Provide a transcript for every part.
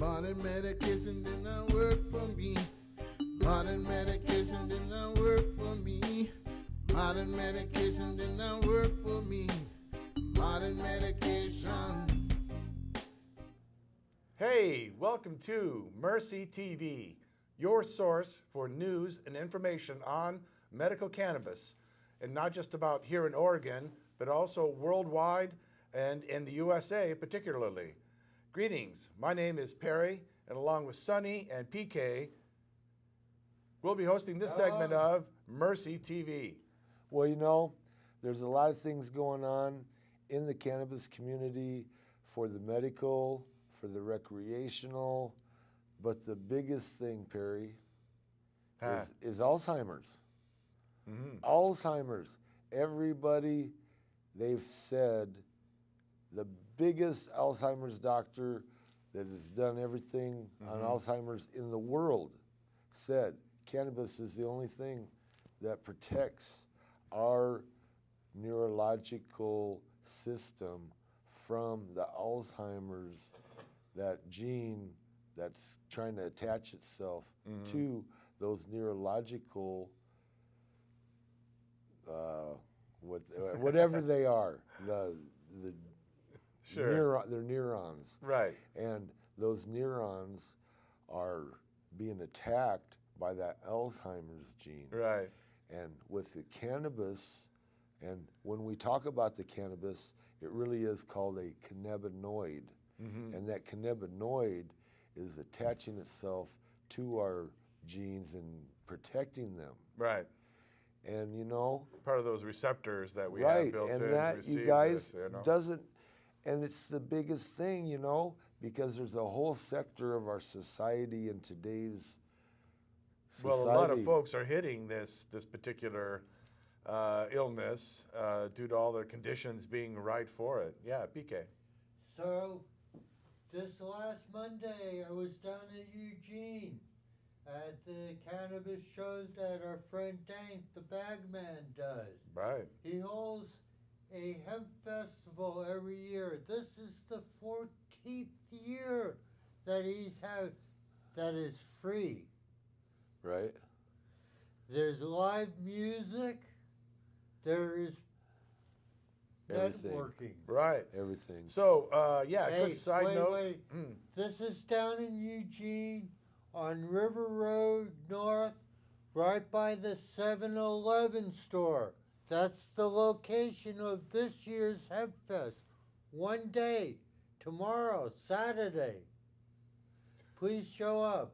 Modern medication did not work for me. Modern medication did not work for me. Modern medication did not work for me. Modern medication. Hey, welcome to Mercy TV, your source for news and information on medical cannabis, and not just about here in Oregon, but also worldwide and in the USA particularly. Greetings, my name is Perry, and along with Sonny and PK, we'll be hosting this segment of Mercy TV. Well, you know, there's a lot of things going on in the cannabis community for the medical, for the recreational, but the biggest thing, Perry, is Alzheimer's. Alzheimer's. Everybody, they've said, the biggest Alzheimer's doctor that has done everything on Alzheimer's in the world said cannabis is the only thing that protects our neurological system from the Alzheimer's, that gene that's trying to attach itself to those neurological, whatever they are, they're neurons. Right. And those neurons are being attacked by that Alzheimer's gene. Right. And with the cannabis, and when we talk about the cannabis, it really is called a cannabinoid. And that cannabinoid is attaching itself to our genes and protecting them. Right. And you know, Part of those receptors that we right, have built in and to that receive you guys this, you know? doesn't, and it's the biggest thing, you know, because there's a whole sector of our society in today's society. Well, a lot of folks are hitting this particular illness due to all their conditions being right for it. Yeah, PK. So, this last Monday, I was down in Eugene at the cannabis shows that our friend Dank, the bagman, does. Right. He holds a hemp festival every year. This is the 14th year that he's had that is free. Right. There's live music. There is Everything. networking. Right. Everything. So, yeah, Hey, good side wait, note. wait. This is down in Eugene on River Road North, right by the 7-Eleven store. That's the location of this year's Hemp Fest. One day, tomorrow, Saturday. Please show up.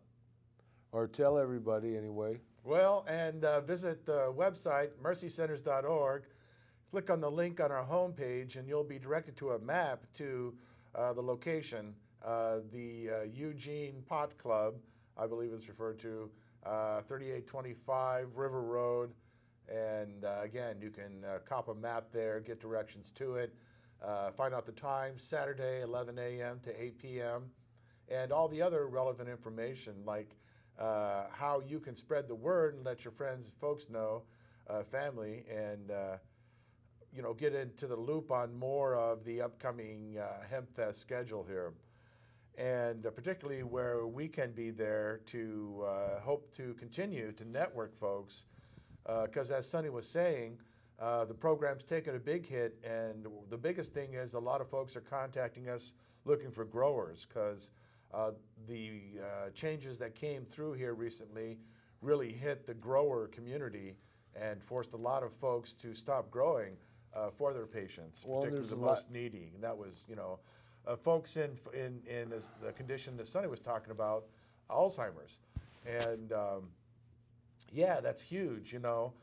Or tell everybody anyway. Well, and visit the website, mercycenters.org. Click on the link on our homepage, and you'll be directed to a map to the location, the Eugene Pot Club, I believe it's referred to, 3825 River Road. And again, you can cop a map there, get directions to it, find out the time, Saturday, 11 a.m. to 8 p.m., and all the other relevant information, like how you can spread the word and let your friends, folks know, family, and you know, get into the loop on more of the upcoming Hemp Fest schedule here. And particularly where we can be there to hope to continue to network folks, because as Sonny was saying, the program's taken a big hit, and the biggest thing is a lot of folks are contacting us looking for growers, because the changes that came through here recently really hit the grower community and forced a lot of folks to stop growing for their patients, particularly the most needy. And that was, you know, folks in the condition that Sonny was talking about, Alzheimer's. And yeah, that's huge, you know.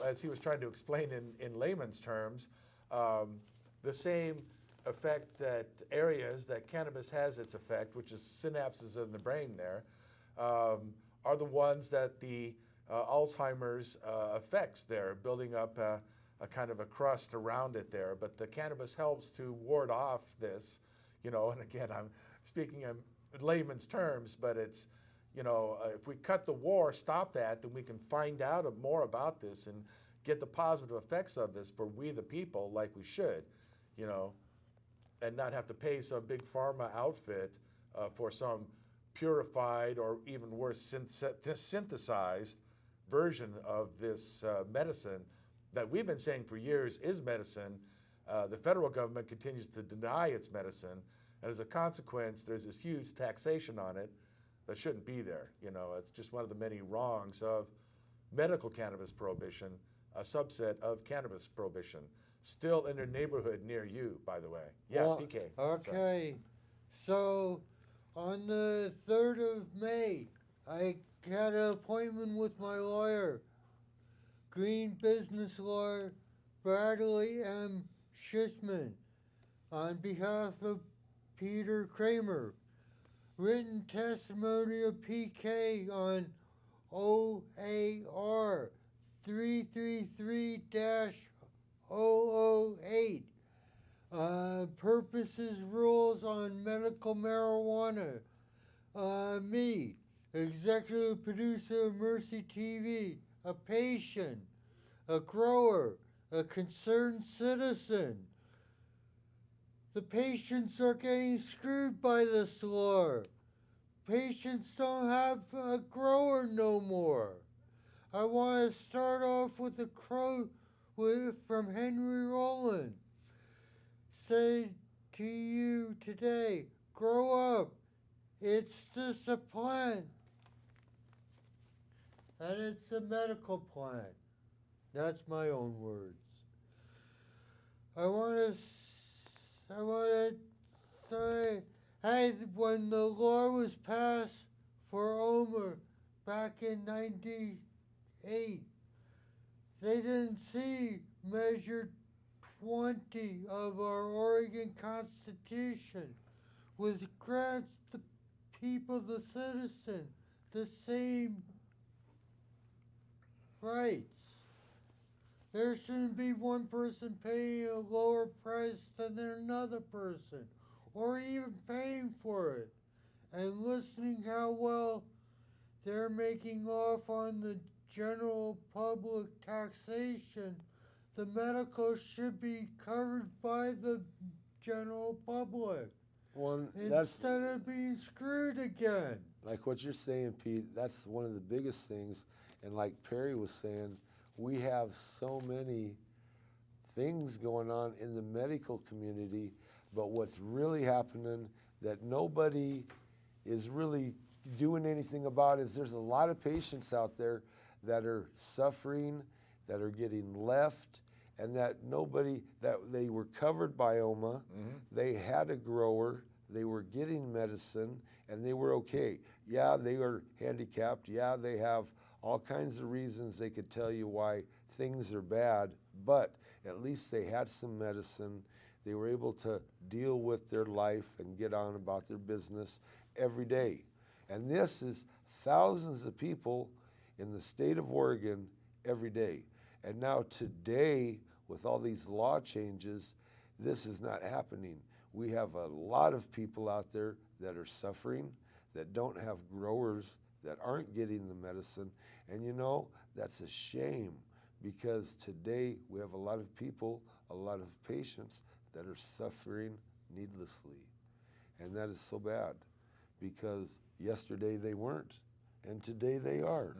As he was trying to explain in layman's terms, the same effect that areas that cannabis has its effect, which is synapses in the brain there, are the ones that the Alzheimer's affects there, building up a kind of a crust around it there. But the cannabis helps to ward off this, you know, and again, I'm speaking in layman's terms, but it's, you know, if we cut the war, stop that, then we can find out more about this and get the positive effects of this for we the people, like we should, you know, and not have to pay some big pharma outfit for some purified or even worse, synthesized version of this medicine that we've been saying for years is medicine. The federal government continues to deny it's medicine, and as a consequence, there's this huge taxation on it that shouldn't be there. You know, it's just one of the many wrongs of medical cannabis prohibition, a subset of cannabis prohibition. Still in their neighborhood near you, by the way. Yeah, Well, PK. Okay, so on the 3rd of May, I had an appointment with my lawyer, green business lawyer Bradley M. Schiffman, on behalf of Peter Kramer. Written testimony of PK on OAR 333-008. Purposes rules on medical marijuana. Me, executive producer of Mercy TV, a patient, a grower, a concerned citizen. The patients are getting screwed by this law. Patients don't have a grower no more. I want to start off with a quote from Henry Rollin. Say to you today, grow up. It's just a plant. And it's a medical plant. That's my own words. I want to say, hey, when the law was passed for OMA back in 98, they didn't see Measure 20 of our Oregon Constitution, which grants the people, the citizen, the same rights. There shouldn't be one person paying a lower price than another person, or even paying for it. And listening how well they're making off on the general public taxation, the medical should be covered by the general public. Instead of being screwed again. Like what you're saying, Pete, that's one of the biggest things. And like Perry was saying, we have so many things going on in the medical community, but what's really happening that nobody is really doing anything about is there's a lot of patients out there that are suffering, that are getting left, and that they were covered by OMA, they had a grower, they were getting medicine, and they were okay. Yeah, they were handicapped. Yeah, they have all kinds of reasons they could tell you why things are bad, but at least they had some medicine. They were able to deal with their life and get on about their business every day. And this is thousands of people in the state of Oregon every day. And now today, with all these law changes, this is not happening. We have a lot of people out there that are suffering, that don't have growers, that aren't getting the medicine. And you know, that's a shame, because today we have a lot of people, a lot of patients that are suffering needlessly. And that is so bad, because yesterday they weren't, and today they are.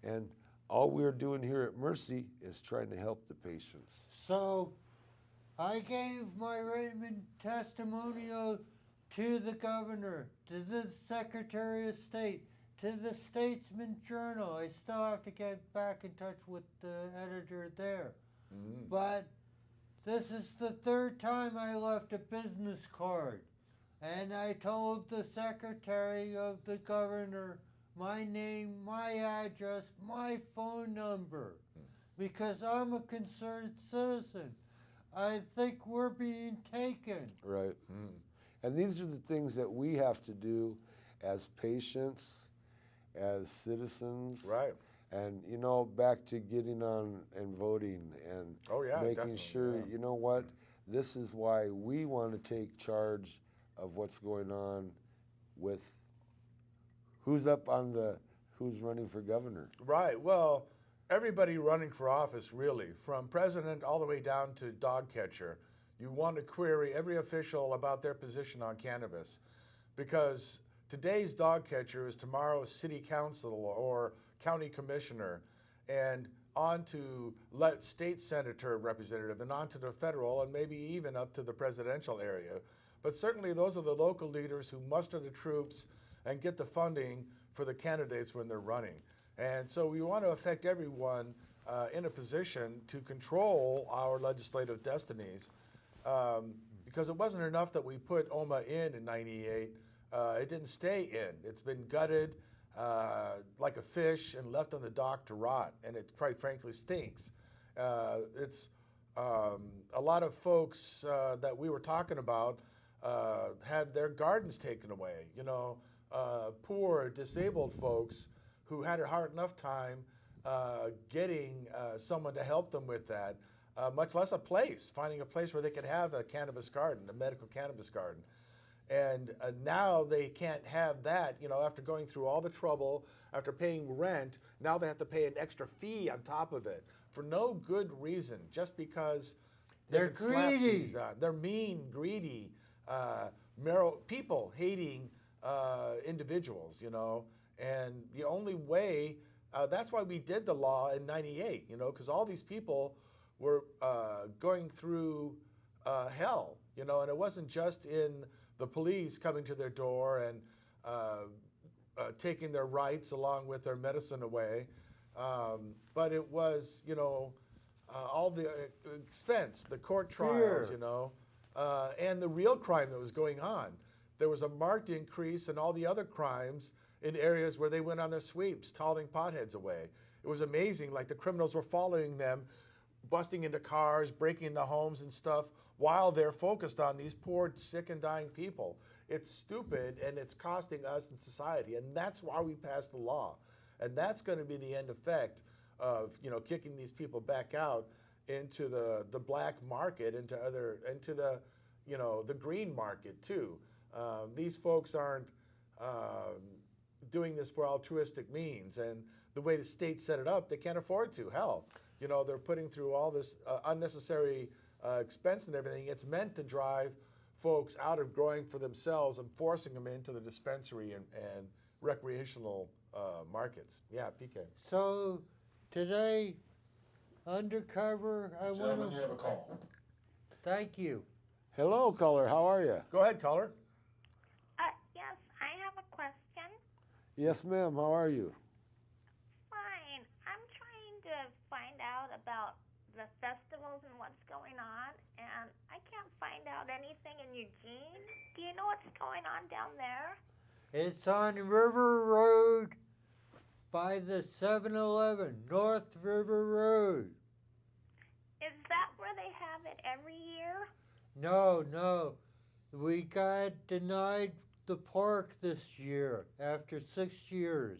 And all we're doing here at Mercy is trying to help the patients. So I gave my written testimonial to the governor, to the Secretary of State, to the Statesman Journal. I still have to get back in touch with the editor there. But this is the 3rd time I left a business card. And I told the secretary of the governor my name, my address, my phone number, because I'm a concerned citizen. I think we're being taken. Right. And these are the things that we have to do as patients, as citizens. Right. And, you know, back to getting on and voting and making definitely, sure, you know what, this is why we want to take charge of what's going on with who's running for governor. Right. Well, everybody running for office, really, from president all the way down to dog catcher, you want to query every official about their position on cannabis, because today's dog catcher is tomorrow's city council or county commissioner, and on to state senator representative, and on to the federal, and maybe even up to the presidential area. But certainly those are the local leaders who muster the troops and get the funding for the candidates when they're running. And so we want to affect everyone in a position to control our legislative destinies, because it wasn't enough that we put OMA in '98. It didn't stay in. It's been gutted like a fish and left on the dock to rot, and it quite frankly stinks. It's a lot of folks that we were talking about had their gardens taken away. You know, poor, disabled folks who had a hard enough time getting someone to help them with that, much less finding a place where they could have a cannabis garden, a medical cannabis garden. And now they can't have that, you know, after going through all the trouble, after paying rent, now they have to pay an extra fee on top of it for no good reason, just because They're can slap greedy. things on. They're mean, greedy, people hating individuals, you know. And the only way, that's why we did the law in '98, you know, because all these people were going through hell, you know, and it wasn't just in the police coming to their door and taking their rights along with their medicine away, but it was, you know, all the expense, the court trials, Fear. you know, and the real crime that was going on. There was a marked increase in all the other crimes in areas where they went on their sweeps, hauling potheads away. It was amazing, like the criminals were following them, busting into cars, breaking into homes and stuff, while they're focused on these poor, sick and dying people. It's stupid, and it's costing us in society, and that's why we passed the law. And that's going to be the end effect of, you know, kicking these people back out into the black market, into the, you know, the green market too. These folks aren't doing this for altruistic means, and the way the state set it up, they can't afford to. Hell, you know, they're putting through all this unnecessary expense and everything. It's meant to drive folks out of growing for themselves and forcing them into the dispensary and recreational markets. Yeah, PK. So today, undercover, I want Gentlemen, you to have a call. thank you. Hello, caller. How are you? Go ahead, caller. Yes, I have a question. Yes, ma'am. How are you? Fine. I'm trying to find out about the festivals and what's going on, and I can't find out anything in Eugene. Do you know what's going on down there? It's on River Road by the 7-Eleven, North River Road. Is that where they have it every year? No. We got denied the park this year after 6 years.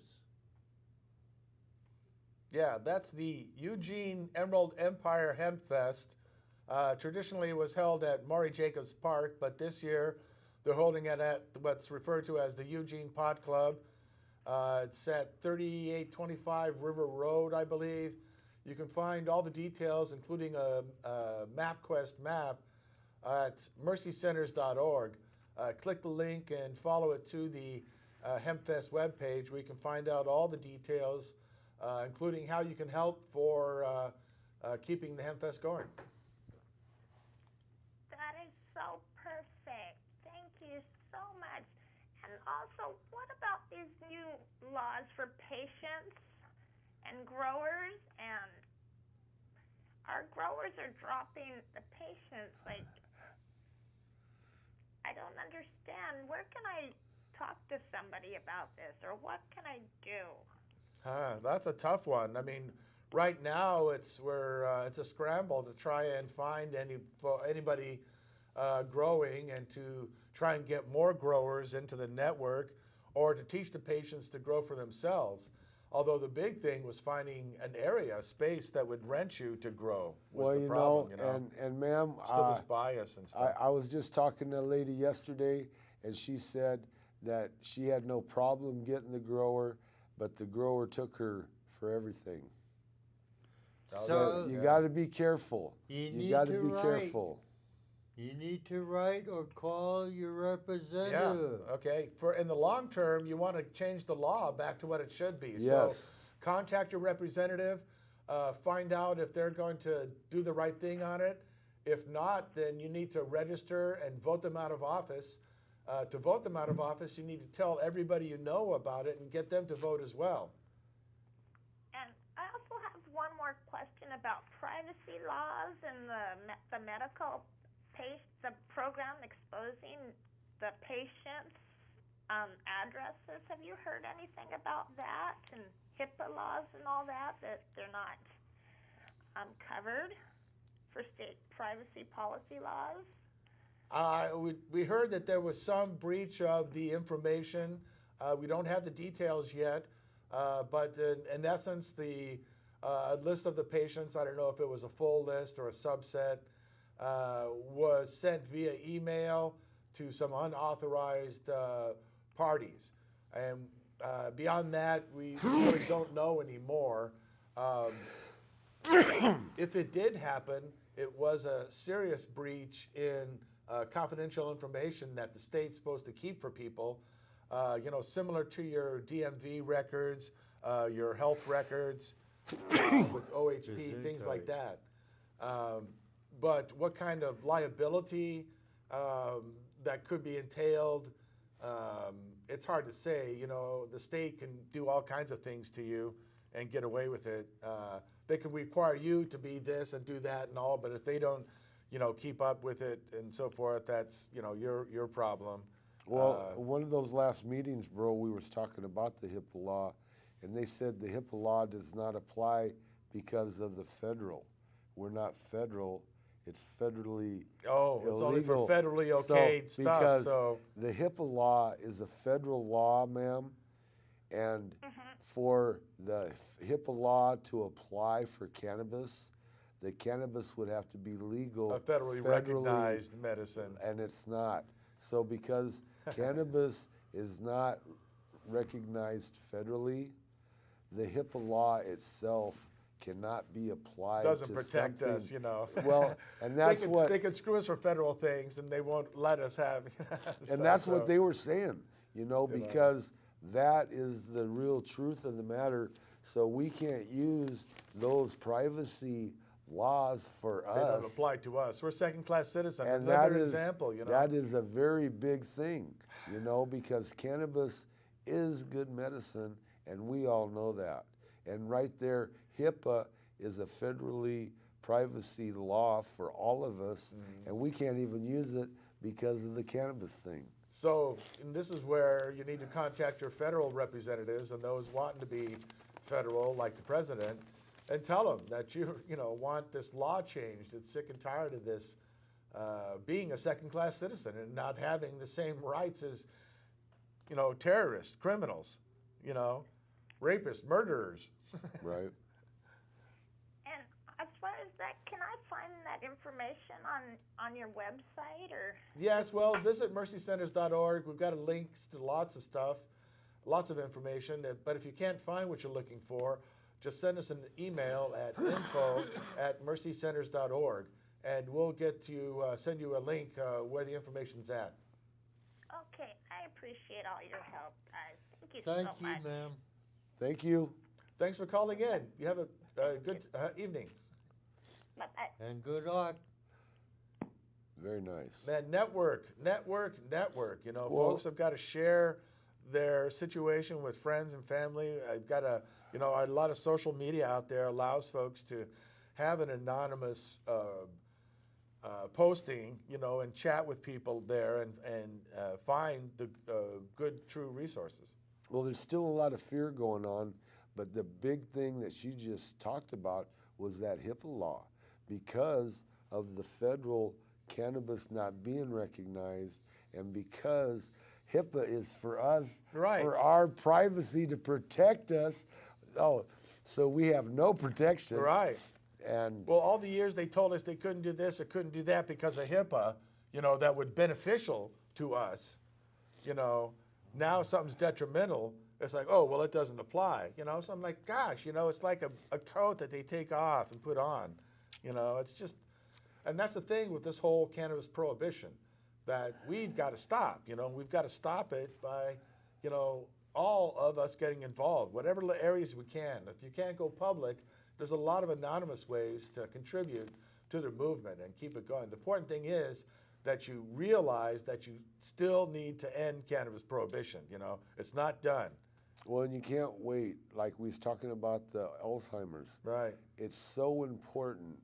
Yeah, that's the Eugene Emerald Empire Hemp Fest. Traditionally, it was held at Maury Jacobs Park, but this year they're holding it at what's referred to as the Eugene Pot Club. It's at 3825 River Road, I believe. You can find all the details, including a MapQuest map, at mercycenters.org. Click the link and follow it to the HempFest webpage, where you can find out all the details, including how you can help for keeping the HempFest going. That is so perfect. Thank you so much. And also, what about these new laws for patients and growers? And our growers are dropping the patients. Like, I don't understand. Where can I talk to somebody about this, or what can I do? That's a tough one. I mean, right now it's a scramble to try and find anybody growing, and to try and get more growers into the network, or to teach the patients to grow for themselves. Although the big thing was finding an area, a space that would rent you to grow was Well, the you problem. know, and ma'am, Still this bias and stuff. I was just talking to a lady yesterday, and she said that she had no problem getting the grower, but the grower took her for everything. So You got to be careful. you need got to to be write. careful. You need to write or call your Yeah. representative. Okay. For in the long term, you want to change the law back to what it should be. Yes. So contact your representative. Find out if they're going to do the right thing on it. If not, then you need to register and vote them out of office. To vote them out of office, you need to tell everybody you know about it and get them to vote as well. And I also have one more question about privacy laws and the medical the program exposing the patient's addresses. Have you heard anything about that and HIPAA laws and all that they're not covered for state privacy policy laws? We heard that there was some breach of the information. We don't have the details yet, but in essence, the list of the patients, I don't know if it was a full list or a subset, was sent via email to some unauthorized parties. And beyond that, we really don't know anymore. If it did happen, it was a serious breach in confidential information that the state's supposed to keep for people, similar to your DMV records, your health records with OHP, things like that. But what kind of liability that could be entailed, it's hard to say. The state can do all kinds of things to you and get away with it. They can require you to be this and do that and all, but if they don't, keep up with it and so forth, that's, your problem. Well, one of those last meetings, bro, we was talking about the HIPAA law, and they said the HIPAA law does not apply because of the federal. We're not federal. It's federally Oh, it's only for illegal. federally So, okayed stuff. because So the HIPAA law is a federal law, ma'am, and for the HIPAA law to apply for cannabis, the cannabis would have to be legal. a federally recognized medicine. And it's not. So because cannabis is not recognized federally, the HIPAA law itself cannot be applied Doesn't to protect something. us, Well, and that's what they could screw us for federal things, and they won't let us have. and that's what they were saying, because that is the real truth of the matter. So we can't use those privacy laws for They don't us. apply to us. We're second-class citizens. And Another that is example, that is a very big thing, because cannabis is good medicine, and we all know that. And right there, HIPAA is a federally privacy law for all of us, and we can't even use it because of the cannabis thing. So, and this is where you need to contact your federal representatives and those wanting to be federal, like the president, and tell them that you want this law changed. It's sick and tired of this being a second-class citizen and not having the same rights as, terrorists, criminals, rapists, murderers. Right. And as far as that, can I find that information on your website or? Yes, well, visit mercycenters.org. We've got links to lots of stuff, lots of information. But if you can't find what you're looking for, just send us an email at info@mercycenters.org, and we'll get to send you a link where the information's at. Okay, I appreciate all your help, guys. Thank you Thank so you, much. ma'am. Thank you. Thanks for calling in. You have a good evening. Bye-bye. And good luck. Very nice. Man, network. Folks have got to share their situation with friends and family. I've got a lot of social media out there allows folks to have an anonymous posting, and chat with people there and find the good, true resources. Well, there's still a lot of fear going on, but the big thing that she just talked about was that HIPAA law. Because of the federal cannabis not being recognized, and because HIPAA is for us, Right. for our privacy to protect us. Oh, so we have no protection. Right. And Well, all the years they told us they couldn't do this or couldn't do that because of HIPAA, that would beneficial to us. Now something's detrimental. It's like, oh, well, it doesn't apply. So I'm like, gosh, it's like a coat that they take off and put on. It's just, And that's the thing with this whole cannabis prohibition, that we've got to stop. We've got to stop it by, all of us getting involved, whatever areas we can. If you can't go public, there's a lot of anonymous ways to contribute to the movement and keep it going. The important thing is that you realize that you still need to end cannabis prohibition. It's not done. Well, and you can't wait. Like we was talking about the Alzheimer's. Right. It's so important.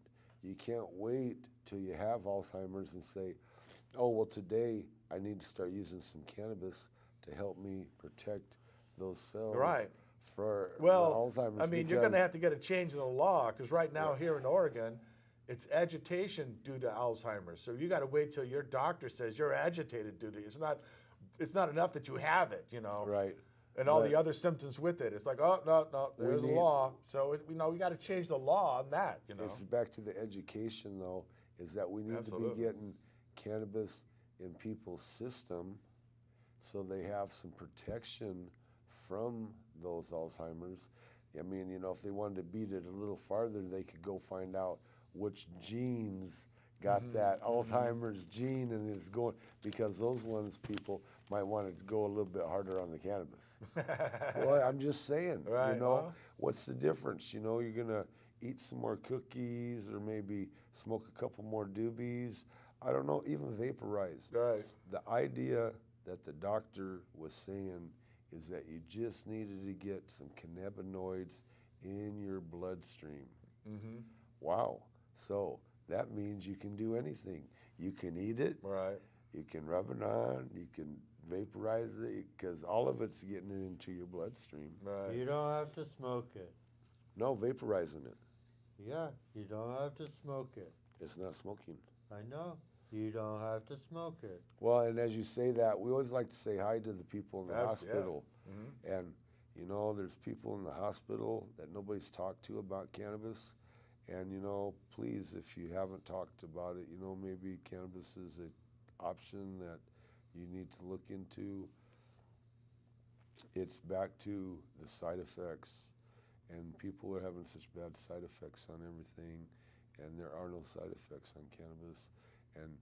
You can't wait till you have Alzheimer's and say, oh, well, today I need to start using some cannabis to help me protect those cells. Right. For Well, the Alzheimer's. I mean, you're going to have to get a change in the law, because right now here in Oregon, it's agitation due to Alzheimer's. So you got to wait till your doctor says you're agitated due to it. It's not enough that you have it, Right. and all But the other symptoms with it. It's like, oh, no, there's a law. So, we got to change the law on that, It's back to the education, though, is that we need to Absolutely. be getting cannabis in people's system so they have some protection from those Alzheimer's. I mean, if they wanted to beat it a little farther, they could go find out which genes got that Alzheimer's gene and is going, because those ones people might want to go a little bit harder on the cannabis. Well, I'm just saying, Right, well. what's the difference? You're going to eat some more cookies or maybe smoke a couple more doobies. I don't know, even vaporize. Right. The idea that the doctor was saying is that you just needed to get some cannabinoids in your bloodstream. Mm-hmm. Wow. So that means you can do anything. You can eat it. Right. You can rub it on. You can vaporize it, because all of it's getting it into your bloodstream. Right. You don't have to smoke it. No, vaporizing it. Yeah, you don't have to smoke it. It's not smoking. I know. You don't have to smoke it. Well, and as you say that, we always like to say hi to the people in the hospital. Mhm. And, there's people in the hospital that nobody's talked to about cannabis. And, please, if you haven't talked about it, maybe cannabis is an option that you need to look into. It's back to the side effects. And people are having such bad side effects on everything. And there are no side effects on cannabis. And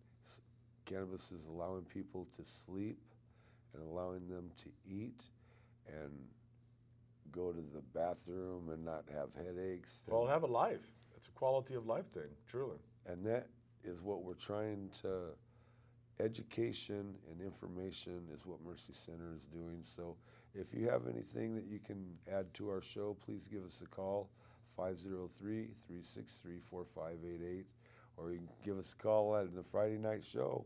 cannabis is allowing people to sleep and allowing them to eat and go to the bathroom and not have headaches. Well, have a life. It's a quality of life thing, truly. And that is what we're trying to, education and information is what Mercy Center is doing. So if you have anything that you can add to our show, please give us a call, 503-363-4588, or you can give us a call at the Friday night show.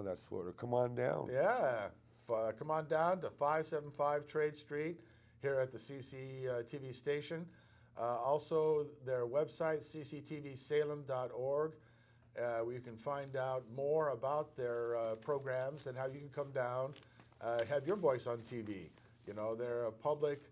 That's what, or come on down. Yeah. Come on down to 575 Trade Street here at the CCTV station. Also, their website, cctvsalem.org, where you can find out more about their programs and how you can come down, have your voice on TV. They're a public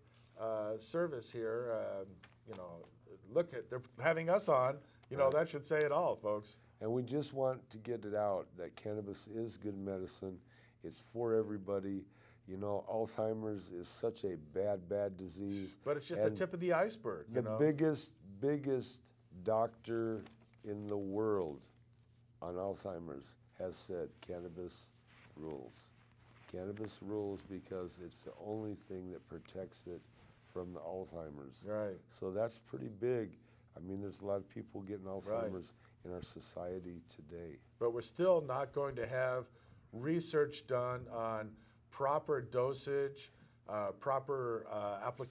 service here. They're having us on. Right. That should say it all, folks. And we just want to get it out that cannabis is good medicine. It's for everybody. Alzheimer's is such a bad disease. But it's just the tip of the iceberg. The biggest doctor in the world on Alzheimer's has said cannabis rules. Cannabis rules because it's the only thing that protects it from the Alzheimer's. Right. So that's pretty big. I mean, there's a lot of people getting Alzheimer's in our society today. But we're still not going to have research done on proper dosage, proper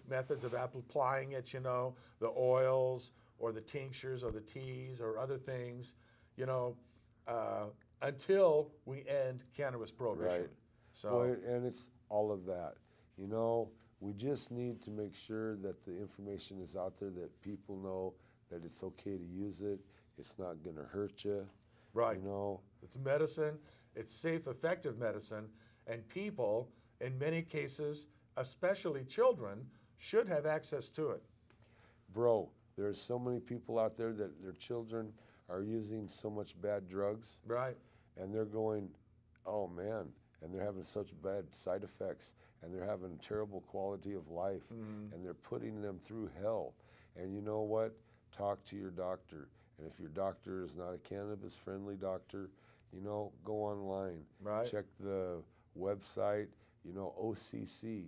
methods of applying it, the oils or the tinctures or the teas or other things, until we end cannabis prohibition. Right. So, Well, and it's all of that. We just need to make sure that the information is out there, that people know that it's okay to use it. It's not going to hurt you. right. You It's medicine. It's safe, effective medicine. And people, in many cases, especially children, should have access to it. Bro, there's so many people out there that their children are using so much bad drugs, Right. and they're going, oh man, and they're having such bad side effects, and they're having a terrible quality of life, and they're putting them through hell. And you know what? Talk to your doctor And if your doctor is not a cannabis-friendly doctor, you know, go online. Right. Check the website, you know, OCC,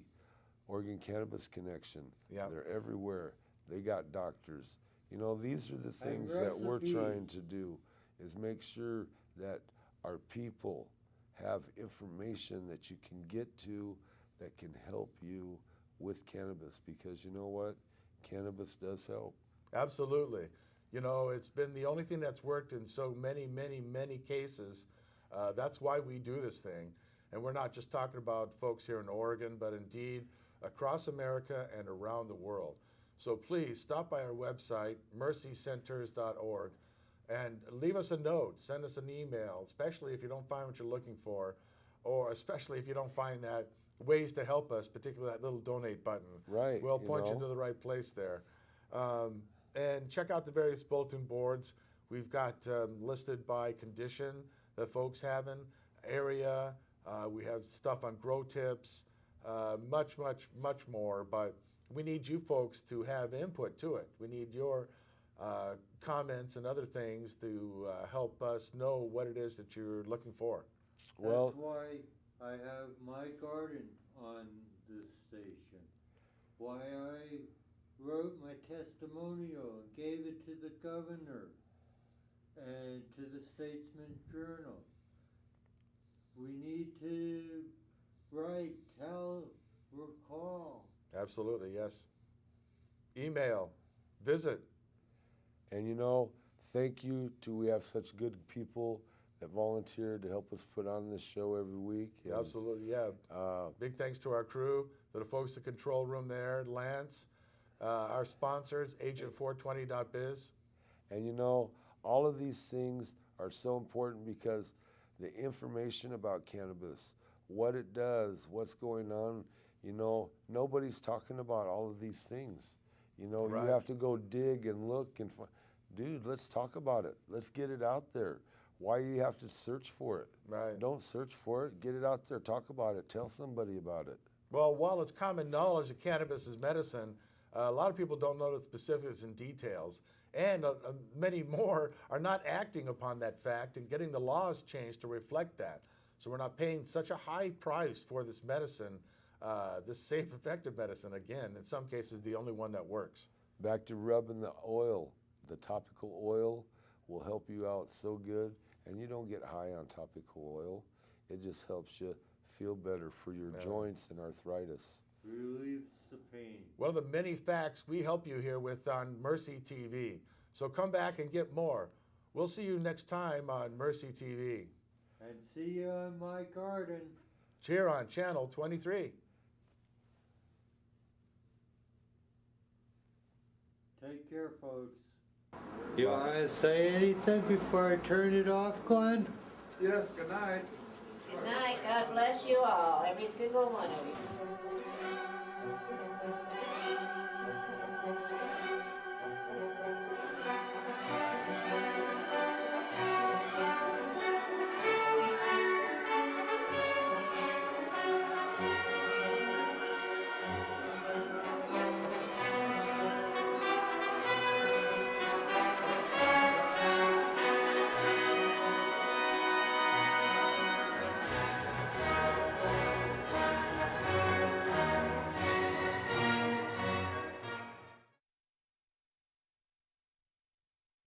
Oregon Cannabis Connection. Yeah. They're everywhere. They got doctors. You know, these are the things that we're recipes. trying to do, is make sure that our people have information that you can get to that can help you with cannabis, because you know what? Cannabis does help. Absolutely. You know, it's been the only thing that's worked in so many, many, many cases. That's why we do this thing. And we're not just talking about folks here in Oregon, but indeed across America and around the world. So please stop by our website, mercycenters.org, and leave us a note, send us an email, especially if you don't find what you're looking for, or especially if you don't find that ways to help us, particularly that little donate button. Right, We'll you point you know. to the right place there. And check out the various bulletin boards. We've got listed by condition that folks have in, area. We have stuff on grow tips, much, much, much more. But we need you folks to have input to it. We need your comments and other things to help us know what it is that you're looking for. Well, That's why I have my garden on this station. Why I wrote my testimonial and gave it to the governor and to the Statesman Journal. We need to write, tell, recall. Absolutely, yes. Email, visit. and you know, thank you to, we have such good people that volunteered to help us put on this show every week. And, Absolutely, yeah. Big thanks to our crew, to the folks at Control Room there, Lance, our sponsors, agent420.biz. And you know, all of these things are so important because the information about cannabis, what it does, what's going on, you know, nobody's talking about all of these things. You know, Right. you have to go dig and look and find, dude, let's talk about it. Let's get it out there. Why you have to search for it? Right. Don't search for it. Get it out there. Talk about it. Tell somebody about it. Well, while it's common knowledge that cannabis is medicine, a lot of people don't know the specifics and details. And many more are not acting upon that fact and getting the laws changed to reflect that. So we're not paying such a high price for this medicine, this safe, effective medicine. Again, in some cases, the only one that works. Back to rubbing the oil. The topical oil will help you out so good. And you don't get high on topical oil. It just helps you feel better for your Yeah. joints and arthritis. Relieves the pain. One of the many facts we help you here with on Mercy TV. So come back and get more. We'll see you next time on Mercy TV. And see you in my garden. Cheer on Channel 23. Take care, folks. You want to say anything before I turn it off, Glenn? Yes, good night. Good night. God bless you all, every single one of you.